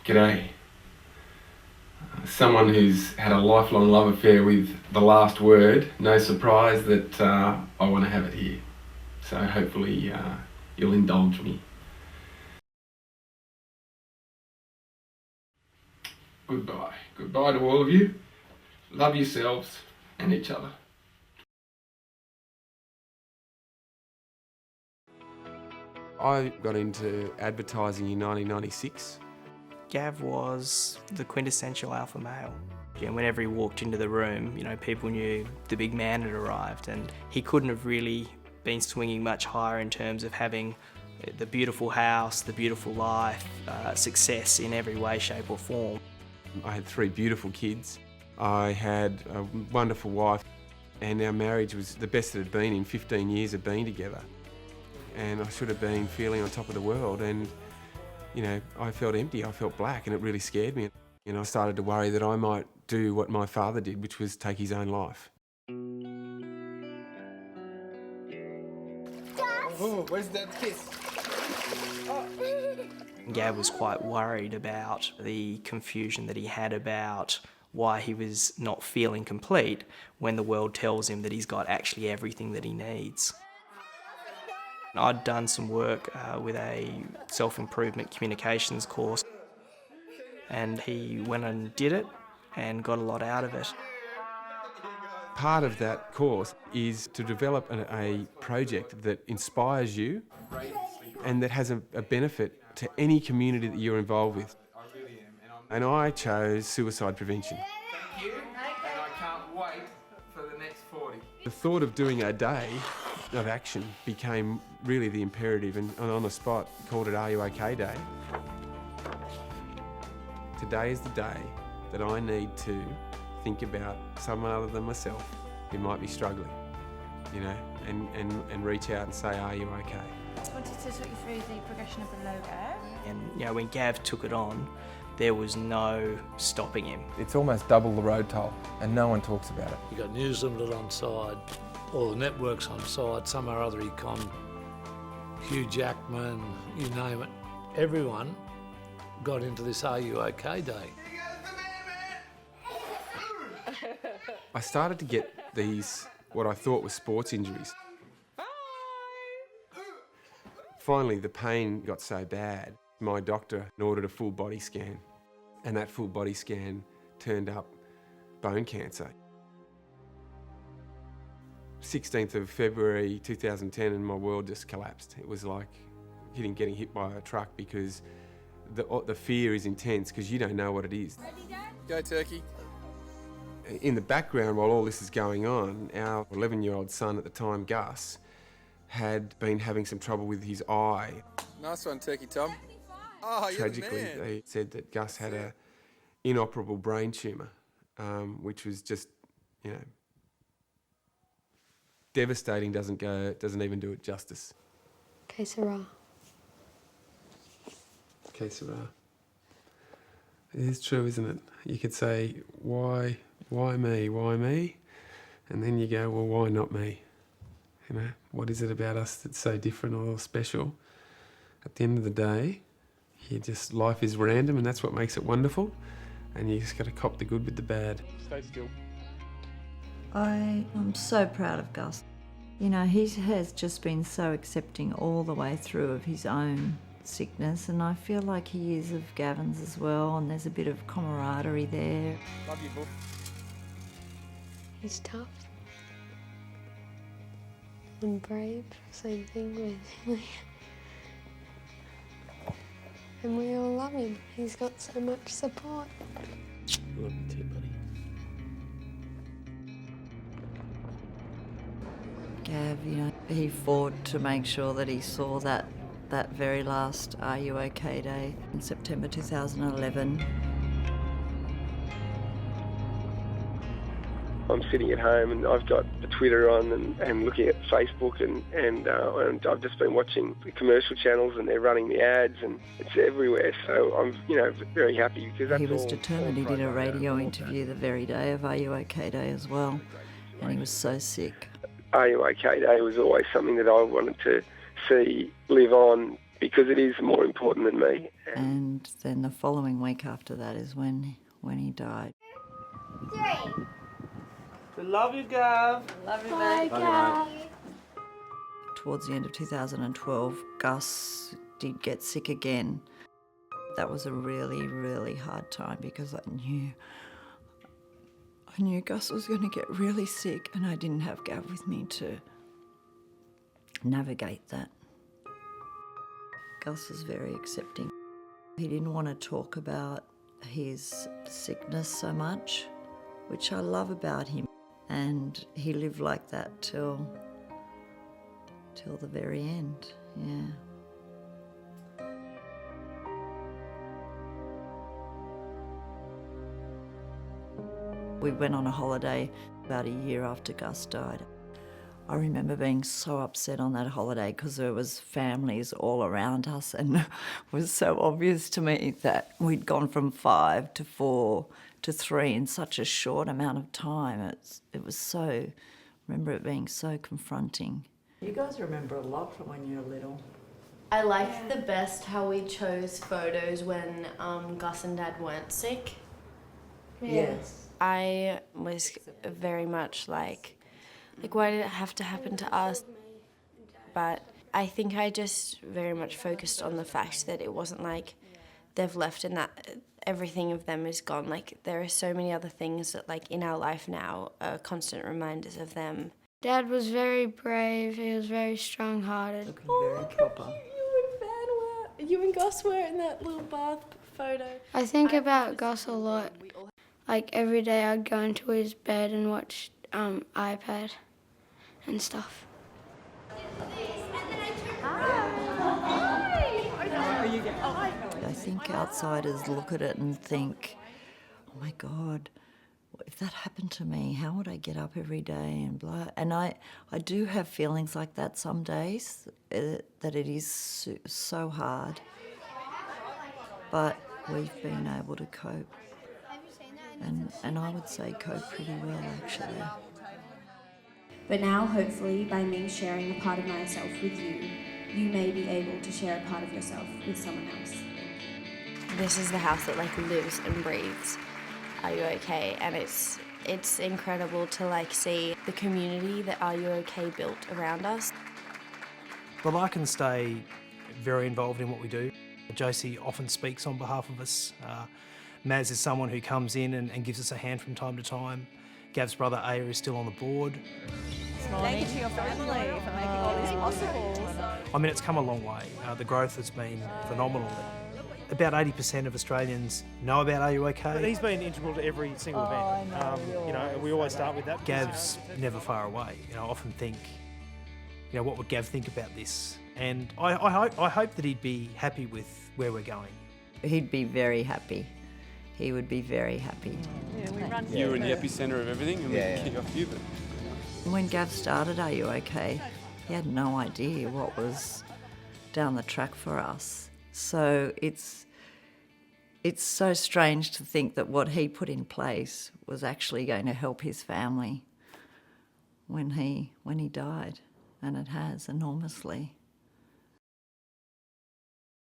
G'day. Someone who's had a lifelong love affair with the last word, no surprise that I want to have it here. So hopefully you'll indulge me. Goodbye. Goodbye to all of you. Love yourselves and each other. I got into advertising in 1996. Gav was the quintessential alpha male. And whenever he walked into the room, people knew the big man had arrived, and he couldn't have really been swinging much higher in terms of having the beautiful house, the beautiful life, success in every way, shape or form. I had 3 beautiful kids. I had a wonderful wife, and our marriage was the best it had been in 15 years of being together. And I should have been feeling on top of the world, and I felt empty, I felt black, and it really scared me. I started to worry that I might do what my father did, which was take his own life. Oh, where's that kiss? Gav was quite worried about the confusion that he had about why he was not feeling complete when the world tells him that he's got actually everything that he needs. I'd done some work with a self-improvement communications course, and he went and did it and got a lot out of it. Part of that course is to develop a project that inspires you and that has a benefit to any community that you're involved with. And I chose suicide prevention. Thank you, and I can't wait for the next 40. The thought of doing a day of action became really the imperative, and on the spot called it Are You OK Day. Today is the day that I need to think about someone other than myself who might be struggling, and reach out and say, are you OK? I wanted to talk you through the progression of the logo. And when Gav took it on, there was no stopping him. It's almost double the road toll, and no one talks about it. You got News Limited on side, all the networks on side, some or other econ, Hugh Jackman, you name it. Everyone got into this Are You OK Day. I started to get these, what I thought were sports injuries. Finally, the pain got so bad, my doctor ordered a full body scan, and that full body scan turned up bone cancer. 16th of February 2010, and my world just collapsed. It was like getting hit by a truck, because the fear is intense because you don't know what it is. Go Turkey. In the background, while all this is going on, our 11-year-old son at the time, Gus, had been having some trouble with his eye. Nice one, Turkey Tom. Oh, you're Tragically, the man. they said that Gus had an inoperable brain tumour, which was just, devastating. Doesn't even do it justice. Que sera. Que sera. It is true, isn't it? You could say, why me? And then you go, well, why not me? What is it about us that's so different or special? At the end of the day, life is random, and that's what makes it wonderful. And you just got to cop the good with the bad. Stay still. I am so proud of Gus. He has just been so accepting all the way through of his own sickness, and I feel like he is of Gavin's as well, and there's a bit of camaraderie there. Love you, Book. He's tough. And brave, same thing with him. And we all love him. He's got so much support. Love you too, buddy. Gav, he fought to make sure that he saw that very last Are You OK Day in September 2011. I'm sitting at home and I've got the Twitter on and looking at Facebook and I've just been watching the commercial channels and they're running the ads and it's everywhere. So I'm, very happy because that's He was determined. He did a radio interview the very day of Are You OK Day as well, and he was so sick. Are You OK Day was always something that I wanted to see live on because it is more important than me. And then the following week after that is when he died. We love you, Gav. Love you, Bye, Gav. Towards the end of 2012, Gus did get sick again. That was a really, really hard time because I knew Gus was going to get really sick and I didn't have Gav with me to navigate that. Gus was very accepting. He didn't want to talk about his sickness so much, which I love about him. And he lived like that till the very end, yeah. We went on a holiday about a year after Gus died. I remember being so upset on that holiday because there was families all around us and it was so obvious to me that we'd gone from 5 to 4 to 3 in such a short amount of time. It was so, I remember it being so confronting. You guys remember a lot from when you were little. I liked the best how we chose photos when Gus and Dad weren't sick. Yes. I was very much like, why did it have to happen to us? But I think I just very much focused on the fact that it wasn't like they've left and that everything of them is gone. Like, there are so many other things that, like, in our life now are constant reminders of them. Dad was very brave. He was very strong-hearted. Looking very proper. You and Gus were in that little bath photo. I think about Gus a lot. Like, every day I'd go into his bed and watch iPad and stuff. I think outsiders look at it and think, oh my God, if that happened to me, how would I get up every day and blah? And I do have feelings like that some days, that it is so hard. But we've been able to cope. And I would say cope pretty well, actually. But now, hopefully, by me sharing a part of myself with you, you may be able to share a part of yourself with someone else. This is the house that, like, lives and breathes Are You OK? And it's incredible to, like, see the community that Are You OK built around us. The Larkins stay very involved in what we do. Josie often speaks on behalf of us. Maz is someone who comes in and gives us a hand from time to time. Gav's brother Aya is still on the board. Thank you to your family for making all this possible. I mean, it's come a long way. The growth has been phenomenal. About 80% of Australians know about Are You OK? But he's been integral to every single event. You know, we always start with that. Gav's never far away. You know, I often think, you know, what would Gav think about this? And I hope that he'd be happy with where we're going. He'd be very happy. He would be very happy. You were in the epicentre of everything and we kick off you. When Gav started Are You OK? He had no idea what was down the track for us. So it's so strange to think that what he put in place was actually going to help his family when he died, and it has enormously.